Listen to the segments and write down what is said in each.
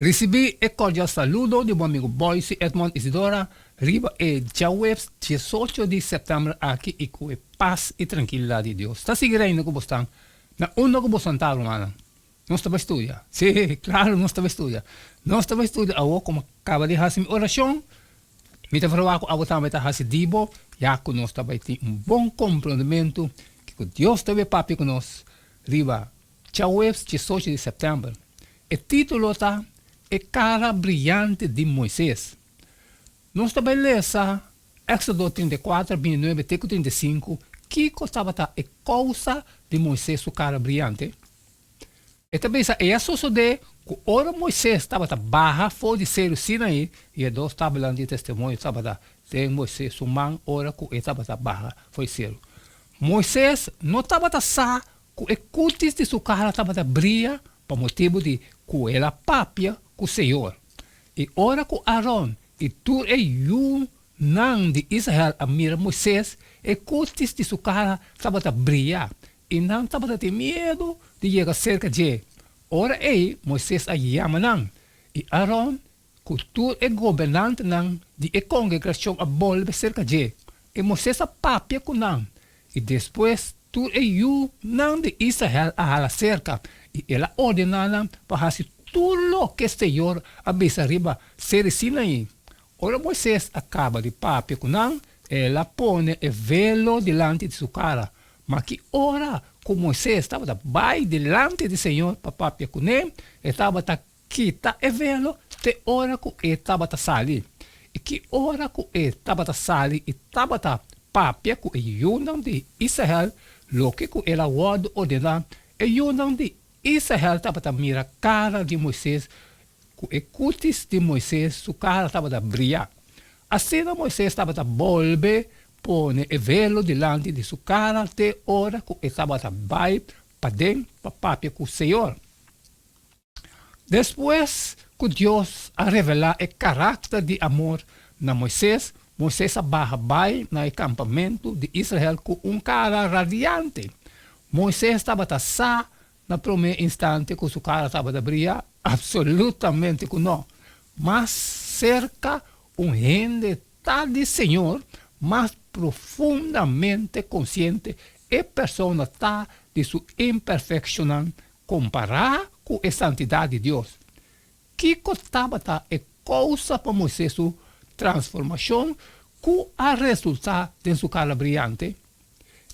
Recibí el cordial saludo de mi amigo Boyce Edmond Isidora, riba el jueves 18 de septiembre aquí y con paz y tranquilidad de Dios. ¿Está siguiendo como están? Na uno como sentado, hermano. No estaba estudiando. Sí, claro, no estaba estudiando. No estaba estudiando. Ahora como acaba de hacer mi oración, me te trabajo, ahora también está haciendo divo, ya que nos estaba un buen comprendimiento que Dios estaba papi con nos, riba jueves 18 de septiembre. El título está a cara brilhante de Moisés. Nós também lemos Éxodo 34, 29 até 35, que estava a causa de Moisés, sua cara brilhante. E também é suceder que ora Moisés estava a barra fora de ser o Sinaí, e Deus estava lá de testemunho, estava a ter Moisés, sua mãe, ora que estava a barra foi ser. Moisés não estava a sa, que o cultis de sua cara estava a brilhar, por motivo de que ela papia com o Senhor. E ora com Aaron, e tu e eu, não de Israel, a mira Moisés, e cultis de sua cara estava a brilhar. E não estava a ter medo de chegar cerca de. Ora Moisés a chama não. E Aaron, que tu é governante não, de a congregação a volve cerca de. E Moisés a papia com não. E depois, tu e eu, não de Israel a cerca. E ela ordenava para fazer tudo o que o Senhor avisa arriba ser Sinaí. Ora Moisés acaba de papia com não, ela põe o velo delante de sua cara. Mas que ora que Moisés estava bem delante do Senhor para papia com ele, estava a quitar o velo, te ora que ele estava a sair. E que ora que ele estava a sair e estava a papia com o Yunam de Israel, lo que ela ordenar, o Yunam de Israel estava a mirar a cara de Moisés, com o cutis de Moisés, sua cara estava a brilhar. Assim Moisés estava a volver, pôr o velo delante de sua cara, até hora que estava a vai para dentro, para papia com o Senhor. Depois que Deus a revelar o caráter de amor na Moisés, Moisés a barra vai no acampamento de Israel com cara radiante. Moisés estava a sa na primeiro instante que sua cara estava a brilhar, absolutamente que não. Mas cerca gente tal de Senhor, mais profundamente consciente e persona está de sua imperfeição comparada com a santidade de Deus. Que estava a causa para Moisés sua transformação que a resultar de sua cara brilhante.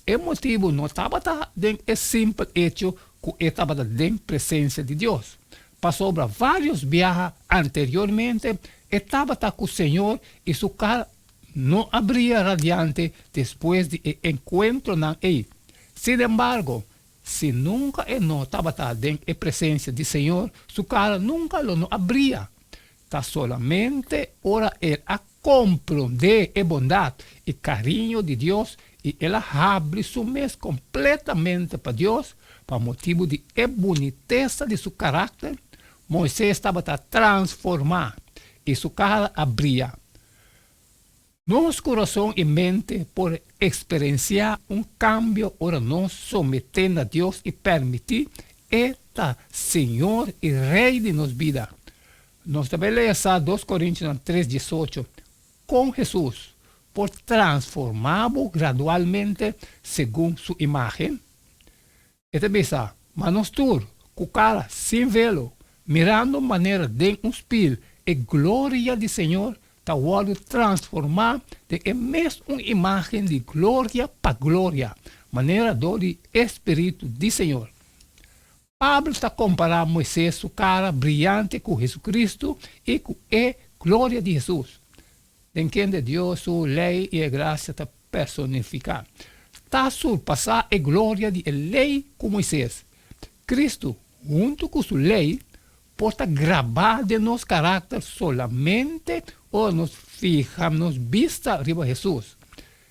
O motivo não estava em simples hecho que estava em presença de Deus. Passou por vários viajes anteriormente, estava com o Senhor e sua cara não abria radiante depois do encontro com ele. Sin embargo, se nunca não estava em presença do Senhor, sua cara nunca não abria. Está solamente ora ele a compreender a bondade e carinho de Deus e ela abre seu mês completamente para Deus, por motivo de boniteza de seu caráter. Moisés estava a transformar e sua cara abria. Nosso coração e mente por experienciar cambio, ora nos sometendo a Deus e permitir esta Senhor e Rei de nossa vida. Nós também lemos 2 Coríntios 3:18, com Jesus, por transformá-lo gradualmente segundo sua imagem. E também mas nós todos, com cara sem velo, mirando maneira de espelho e glória do Senhor, está transformar de mesmo uma imagem de glória para glória, maneira do Espírito do Senhor. Pablo está comparando Moisés, sua cara brilhante com Jesus Cristo e com a glória de Jesus. Entende Deus, sua lei e a graça está personificada. Está surpassar a glória de lei com Moisés. Cristo, junto com sua lei, pode gravar de nosso caráter solamente ou nos fijamos vista arriba Jesus.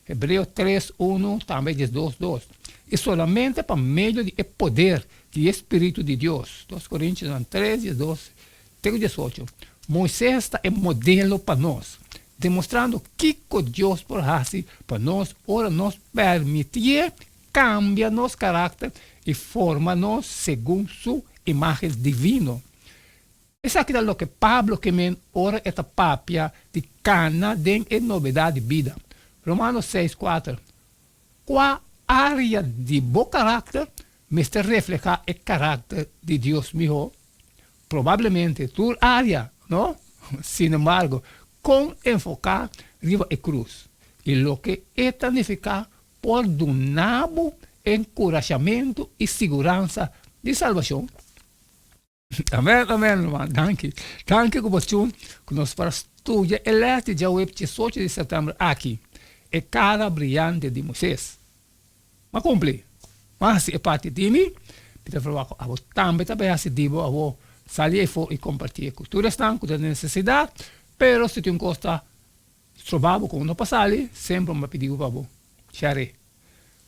Hebreus 3:1 também diz 2:2. E solamente por meio do poder do Espírito de Deus. 2 Coríntios 3:12-18. Moisés está em modelo para nós, demonstrando que Deus por fazer para nós, ora nos permitir cambiar nosso caráter e forma-nos segundo sua imagem divina. Esa é lo que Pablo que men ora esta papia de cana den en novidade de vida. Romanos 6:4. Qual área de bom carácter me está reflejar el carácter de Dios mío? Probablemente tu área, ¿no? Sin embargo, con enfocar arriba a cruz. E lo que esta significa por donabo encorajamento e segurança de salvação. Amém, amém, irmão. Danke. Danke por você que nos para estudar el dia 18 de setembro aqui. É cara brilhante de Moisés. Mas cumpre. Mas é parte de mim. Peter falou, eu também assim digo, eu sair fora e compartilhar cultura estão com a necessidade, pero se tem costa trabalho com não passar ali, sempre me pediu para você. Share.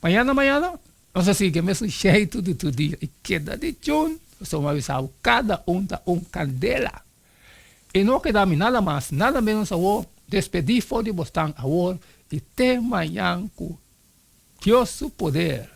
Amanhã, não sei se é o mesmo jeito de tu dia. E queda de chun, eu me avisava, cada tá candela. E não queda nada mais, nada menos a você despedir fora de Boston agora e até amanhã com Deus o poder.